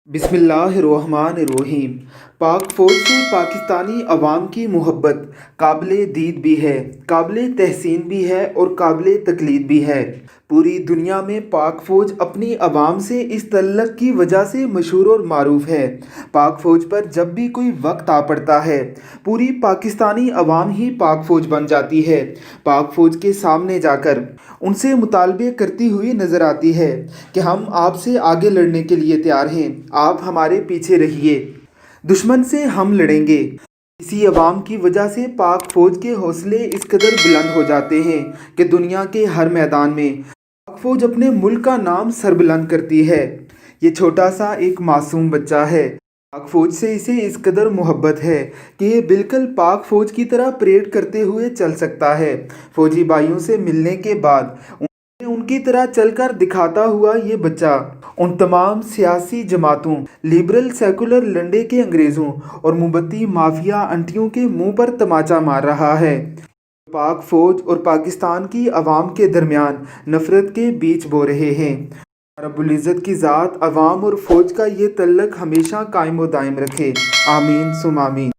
बिस्मिल्लाहिर्रहमानिर्रहीम। पाक फ़ौज से पाकिस्तानी अवाम की मोहब्बत काबिल दीद भी है, काबिल तहसीन भी है और काबिल तकलीद भी है। पूरी दुनिया में पाक फ़ौज अपनी अवाम से इस तल्लक़ की वजह से मशहूर और मारूफ़ है। पाक फ़ौज पर जब भी कोई वक्त आ पड़ता है, पूरी पाकिस्तानी अवाम ही पाक फ़ौज बन जाती है। पाक फ़ौज के सामने जाकर उनसे मुतालबे करती हुई नज़र आती है कि हम आपसे आगे लड़ने के लिए तैयार हैं, आप हमारे पीछे रहिए, दुश्मन से हम लड़ेंगे। इसी अवाम की वजह से पाक फ़ौज के हौसले इस कदर बुलंद हो जाते हैं कि दुनिया के हर मैदान में पाक फ़ौज अपने मुल्क का नाम सरबुलंद करती है। ये छोटा सा एक मासूम बच्चा है, पाक फ़ौज से इसे इस कदर मोहब्बत है कि ये बिल्कुल पाक फ़ौज की तरह परेड करते हुए चल सकता है। फ़ौजी भाइयों से मिलने के बाद उनकी तरह चलकर दिखाता हुआ ये बच्चा उन तमाम सियासी जमातों, लिबरल सेकुलर लंडे के अंग्रेज़ों और मोमबत्ती माफिया अंटियों के मुंह पर तमाचा मार रहा है। पाक फ़ौज और पाकिस्तान की अवाम के दरमियान नफ़रत के बीज बो रहे हैं। रब्बुल इज़्ज़त की ज़ात अवाम और फ़ौज का ये तल्लक़ हमेशा कायम व दायम रखे। आमीन सुम आमीन।